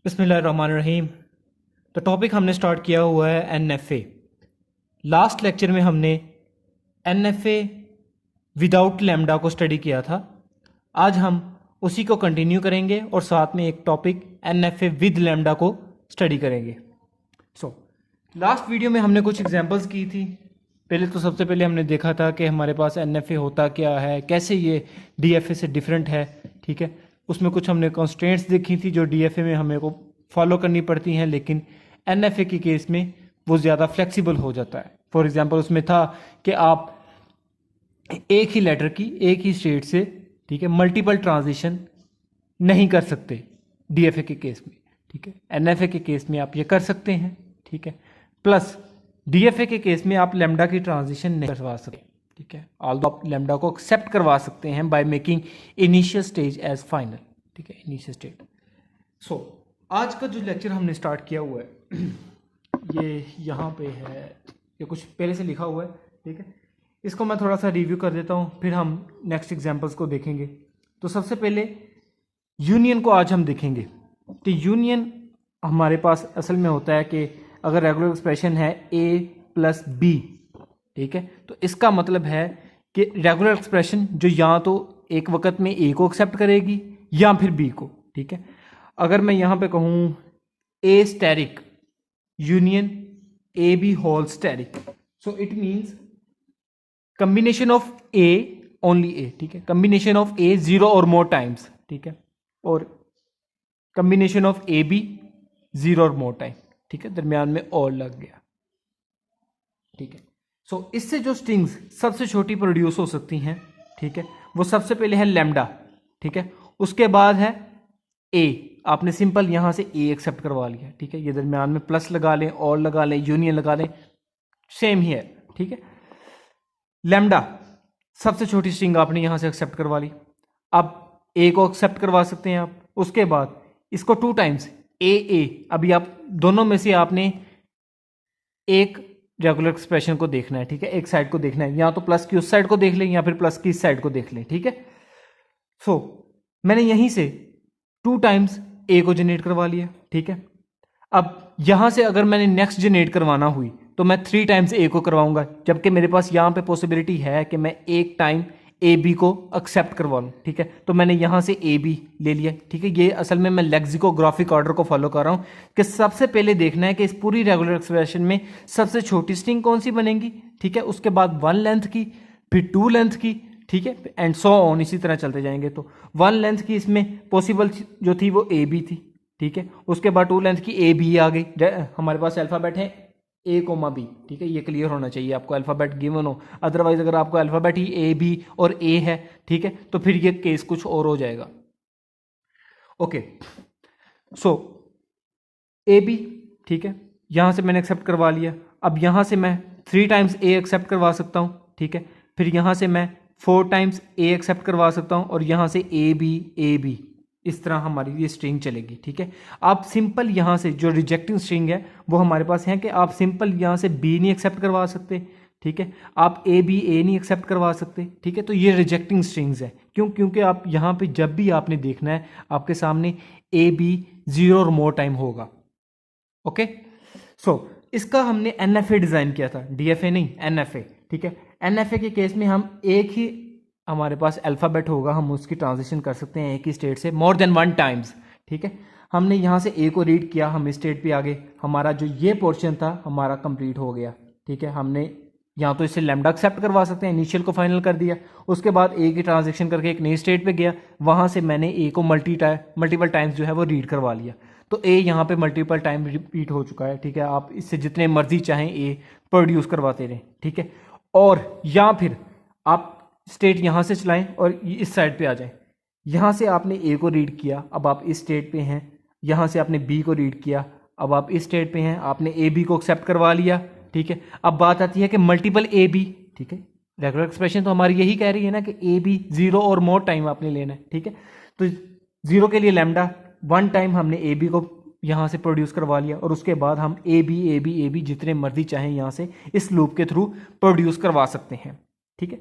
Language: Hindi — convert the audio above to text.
बिस्मिल्लाहिर्रहमानिर्रहीम। तो टॉपिक हमने स्टार्ट किया हुआ है एनएफए। लास्ट लेक्चर में हमने एनएफए विदाउट लैम्डा को स्टडी किया था। आज हम उसी को कंटिन्यू करेंगे और साथ में एक टॉपिक एनएफए विद लैम्डा को स्टडी करेंगे। लास्ट वीडियो में हमने कुछ एग्जांपल्स की थी। पहले तो सबसे पहले हमने देखा था कि हमारे पास एनएफए होता क्या है, कैसे ये डीएफए से डिफरेंट है। ठीक है, उसमें कुछ हमने कंस्ट्रेंट्स देखी थी जो डीएफए में हमें को फॉलो करनी पड़ती हैं, लेकिन एनएफए के केस में वो ज़्यादा फ्लेक्सिबल हो जाता है। फॉर एग्जांपल उसमें था कि आप एक ही लेटर की एक ही स्टेट से, ठीक है, मल्टीपल ट्रांजिशन नहीं कर सकते डीएफए के केस में। ठीक है, एनएफए के केस में आप ये कर सकते हैं। ठीक है, प्लस डीएफए के केस में आप लैम्डा की ट्रांजिशन नहीं करवा सकते। ठीक है, ऑल्दो आप लैम्डा को एक्सेप्ट करवा सकते हैं by making initial stage as final. ठीक है, इनिशियल स्टेट। आज का जो लेक्चर हमने स्टार्ट किया हुआ है ये यहाँ पे है, ये कुछ पहले से लिखा हुआ है। ठीक है, इसको मैं थोड़ा सा रिव्यू कर देता हूँ, फिर हम नेक्स्ट एग्जांपल्स को देखेंगे। तो सबसे पहले यूनियन को आज हम देखेंगे। तो यूनियन हमारे पास असल में होता है कि अगर रेगुलर एक्सप्रेशन है a प्लस बी, ठीक है, तो इसका मतलब है कि रेगुलर एक्सप्रेशन जो या तो एक वक्त में a को एक्सेप्ट करेगी या फिर b को। ठीक है, अगर मैं यहाँ पे कहूँ a asterisk union A B whole asterisk, so it means combination of a only a। ठीक है, कम्बिनेशन ऑफ a 0 और मोर टाइम्स। ठीक है, और कम्बिनेशन ऑफ ए बी 0 और मोर टाइम। ठीक है, दरमियान में और लग गया। ठीक है, सो इससे जो स्ट्रिंग्स सबसे छोटी प्रोड्यूस हो सकती हैं, ठीक है, वो सबसे पहले है लैम्डा। ठीक है, उसके बाद है ए। आपने सिंपल यहां से ए एक्सेप्ट करवा लिया। ठीक है, ये दरमियान में प्लस लगा लें, और लगा लें, यूनियन लगा लें, सेम ही है। ठीक है, लैम्डा सबसे छोटी स्ट्रिंग आपने यहां से एक्सेप्ट करवा ली। अब ए को एक्सेप्ट करवा सकते हैं आप। उसके बाद इसको 2 टाइम्स ए, अभी आप दोनों में से आपने एक रेगुलर एक्सप्रेशन को देखना है। ठीक है, एक साइड को देखना है, या तो प्लस की उस साइड को देख लें या फिर प्लस की इस साइड को देख लें। ठीक है, सो मैंने यहीं से 2 टाइम्स ए को जनरेट करवा लिया। ठीक है, अब यहां से अगर मैंने नेक्स्ट जनरेट करवाना हुई तो मैं 3 टाइम्स ए को करवाऊंगा, जबकि मेरे पास यहां पे पॉसिबिलिटी है कि मैं एक टाइम ए बी को एक्सेप्ट करवा लूँ। ठीक है, तो मैंने यहाँ से ए बी ले लिया। ठीक है, ये असल में मैं लेक्सिकोग्राफिक ऑर्डर को फॉलो कर रहा हूँ कि सबसे पहले देखना है कि इस पूरी रेगुलर एक्सप्रेशन में सबसे छोटी स्ट्रिंग कौन सी बनेगी। ठीक है, उसके बाद 1 लेंथ की, फिर 2 लेंथ की। ठीक है, एंड सो ऑन, इसी तरह चलते जाएंगे। तो 1 लेंथ की इसमें पॉसिबल जो थी वो ए बी थी। ठीक है, उसके बाद 2 लेंथ की ए बी आ गई। हमारे पास अल्फ़ाबेट है ए कोमा बी। ठीक है, ये क्लियर होना चाहिए आपको, अल्फ़ाबेट गिवन हो। अदरवाइज अगर आपको अल्फ़ाबेट ही ए बी और ए है, ठीक है, तो फिर ये केस कुछ और हो जाएगा। ओके, सो ए बी, ठीक है, यहां से मैंने एक्सेप्ट करवा लिया। अब यहां से मैं 3 टाइम्स ए एक्सेप्ट करवा सकता हूं। ठीक है, फिर यहां से मैं 4 टाइम्स ए एक्सेप्ट करवा सकता हूं, और यहां से ए बी, इस तरह हमारी ये स्ट्रिंग चलेगी। ठीक है, आप सिंपल यहाँ से जो रिजेक्टिंग स्ट्रिंग है वो हमारे पास है कि आप सिंपल यहाँ से बी नहीं एक्सेप्ट करवा सकते। ठीक है, आप ए नहीं एक्सेप्ट करवा सकते। ठीक है, तो ये रिजेक्टिंग स्ट्रिंग्स है। क्यों? क्योंकि आप यहाँ पे जब भी आपने देखना है आपके सामने ए बी 0 और मोर टाइम होगा। ओके, सो इसका एन एनएफए डिज़ाइन किया था, डीएफए नहीं, एनएफए। ठीक है, एनएफए के केस में हम एक ही हमारे पास अल्फ़ाबेट होगा, हम उसकी ट्रांजिशन कर सकते हैं एक ही स्टेट से मोर देन 1 टाइम्स। ठीक है, हमने यहाँ से ए को रीड किया, हम इस स्टेट पे आ गए, हमारा जो ये पोर्शन था हमारा कंप्लीट हो गया। ठीक है, हमने यहाँ तो इससे लैम्डा एक्सेप्ट करवा सकते हैं, इनिशियल को फाइनल कर दिया। उसके बाद ए की ट्रांजेक्शन करके एक नई स्टेट पे गया, वहाँ से मैंने ए को मल्टीपल टाइम्स जो है वो रीड करवा लिया। तो ए यहाँ पे मल्टीपल टाइम रिपीट हो चुका है। ठीक है, आप इससे जितने मर्जी चाहें ए प्रोड्यूस करवाते रहें। ठीक है, और या फिर आप स्टेट यहाँ से चलाएं और इस साइड पे आ जाएं। यहाँ से आपने ए को रीड किया, अब आप इस स्टेट पे हैं। यहाँ से आपने बी को रीड किया, अब आप इस स्टेट पे हैं, आपने ए बी को एक्सेप्ट करवा लिया। ठीक है, अब बात आती है कि मल्टीपल ए बी। ठीक है, रेगुलर एक्सप्रेशन तो हमारी यही कह रही है ना कि ए बी 0 और मोर टाइम आपने लेना है। ठीक है, तो 0 के लिए लैम्डा 1 टाइम हमने ए बी को यहाँ से प्रोड्यूस करवा लिया, और उसके बाद हम ए बी जितने मर्जी चाहें यहाँ से इस लूप के थ्रू प्रोड्यूस करवा सकते हैं। ठीक है,